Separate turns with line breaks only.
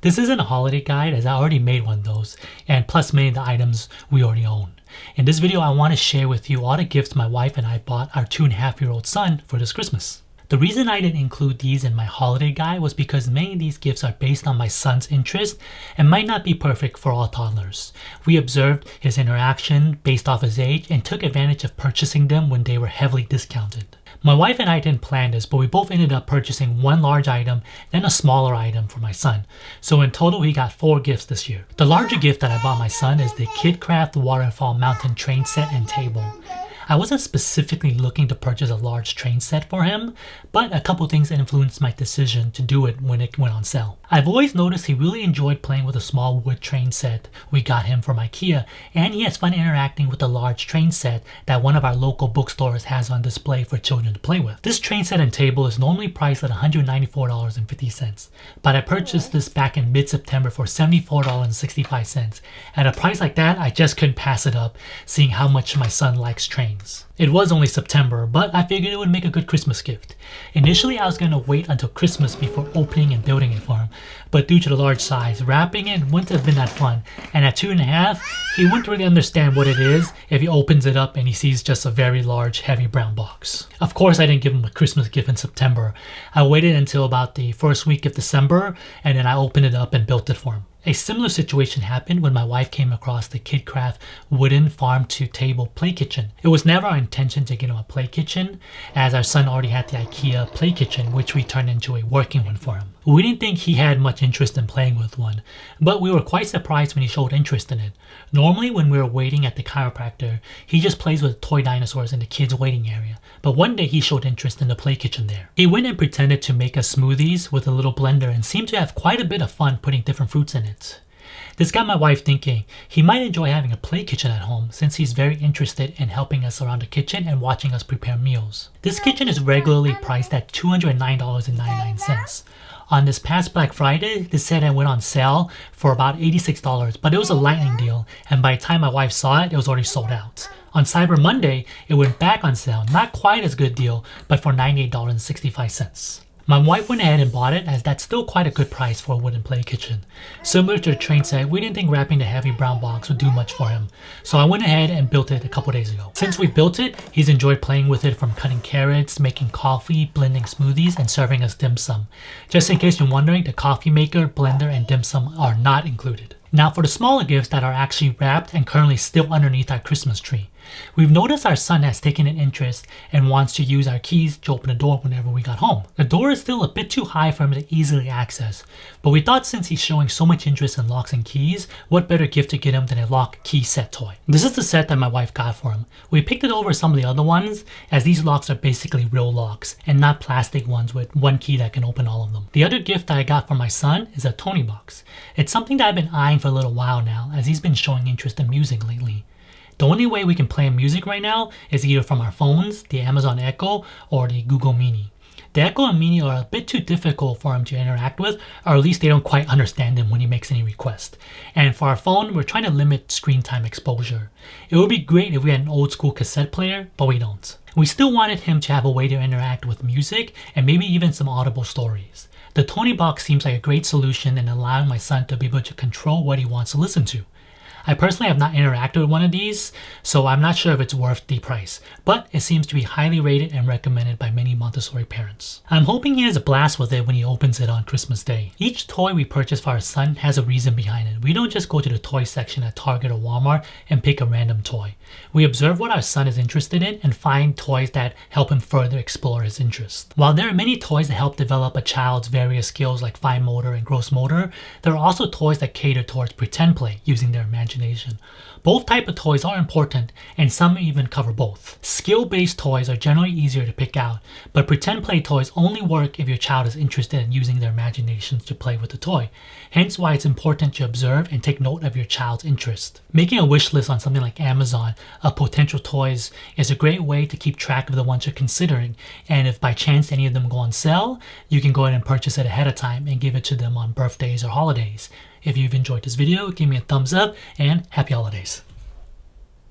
This isn't a holiday guide as I already made one of those, and plus many of the items we already own. In this video, I want to share with you all the gifts my wife and I bought our 2.5-year-old son for this Christmas. The reason I didn't include these in my holiday guide was because many of these gifts are based on my son's interest and might not be perfect for all toddlers. We observed his interaction based off his age and took advantage of purchasing them when they were heavily discounted. My wife and I didn't plan this, but we both ended up purchasing one large item and a smaller item for my son. So in total, we got 4 gifts this year. The larger gift that I bought my son is the KidCraft Waterfall Mountain Train Set and Table. I wasn't specifically looking to purchase a large train set for him, but a couple things influenced my decision to do it when it went on sale. I've always noticed he really enjoyed playing with a small wood train set we got him from IKEA, and he has fun interacting with the large train set that one of our local bookstores has on display for children to play with. This train set and table is normally priced at $194.50, but I purchased this back in mid-September for $74.65. At a price like that, I just couldn't pass it up, seeing how much my son likes trains. It was only September, but I figured it would make a good Christmas gift. Initially, I was going to wait until Christmas before opening and building it for him, but due to the large size, wrapping it wouldn't have been that fun, and at 2.5, he wouldn't really understand what it is if he opens it up and he sees just a very large, heavy brown box. Of course, I didn't give him a Christmas gift in September. I waited until about the first week of December, and then I opened it up and built it for him. A similar situation happened when my wife came across the KidCraft wooden farm-to-table play kitchen. It was never our intention to get him a play kitchen, as our son already had the IKEA play kitchen, which we turned into a working one for him. We didn't think he had much interest in playing with one, but we were quite surprised when he showed interest in it. Normally, when we were waiting at the chiropractor, he just plays with toy dinosaurs in the kids' waiting area. But one day he showed interest in the play kitchen there. He went and pretended to make us smoothies with a little blender and seemed to have quite a bit of fun putting different fruits in it. This got my wife thinking he might enjoy having a play kitchen at home since he's very interested in helping us around the kitchen and watching us prepare meals. This kitchen is regularly priced at $209.99. On this past Black Friday, this set went on sale for about $86, but it was a lightning deal, and by the time my wife saw it, it was already sold out. On Cyber Monday, it went back on sale, not quite as good deal, but for $98.65. My wife went ahead and bought it as that's still quite a good price for a wooden play kitchen. Similar to the train set, we didn't think wrapping the heavy brown box would do much for him, so I went ahead and built it a couple days ago. Since we built it, he's enjoyed playing with it from cutting carrots, making coffee, blending smoothies, and serving us dim sum. Just in case you're wondering, the coffee maker, blender, and dim sum are not included. Now for the smaller gifts that are actually wrapped and currently still underneath our Christmas tree. We've noticed our son has taken an interest and wants to use our keys to open the door whenever we got home. The door is still a bit too high for him to easily access, but we thought since he's showing so much interest in locks and keys, what better gift to get him than a lock key set toy. This is the set that my wife got for him. We picked it over some of the other ones as these locks are basically real locks and not plastic ones with one key that can open all of them. The other gift that I got for my son is a Toniebox. It's something that I've been eyeing for a little while now as he's been showing interest in music lately. The only way we can play music right now is either from our phones, the Amazon Echo, or the Google Mini. The Echo and Mini are a bit too difficult for him to interact with, or at least they don't quite understand him when he makes any request. And for our phone, we're trying to limit screen time exposure. It would be great if we had an old school cassette player, but we don't. We still wanted him to have a way to interact with music and maybe even some audible stories. The Toniebox seems like a great solution in allowing my son to be able to control what he wants to listen to. I personally have not interacted with one of these, so I'm not sure if it's worth the price, but it seems to be highly rated and recommended by many Montessori parents. I'm hoping he has a blast with it when he opens it on Christmas Day. Each toy we purchase for our son has a reason behind it. We don't just go to the toy section at Target or Walmart and pick a random toy. We observe what our son is interested in and find toys that help him further explore his interest. While there are many toys that help develop a child's various skills like fine motor and gross motor, there are also toys that cater towards pretend play using their imagination. Both types of toys are important, and some even cover both. Skill-based toys are generally easier to pick out, but pretend play toys only work if your child is interested in using their imaginations to play with the toy. Hence why it's important to observe and take note of your child's interest. Making a wish list on something like Amazon of potential toys is a great way to keep track of the ones you're considering, and if by chance any of them go on sale, you can go ahead and purchase it ahead of time and give it to them on birthdays or holidays. If you've enjoyed this video, give me a thumbs up and happy holidays.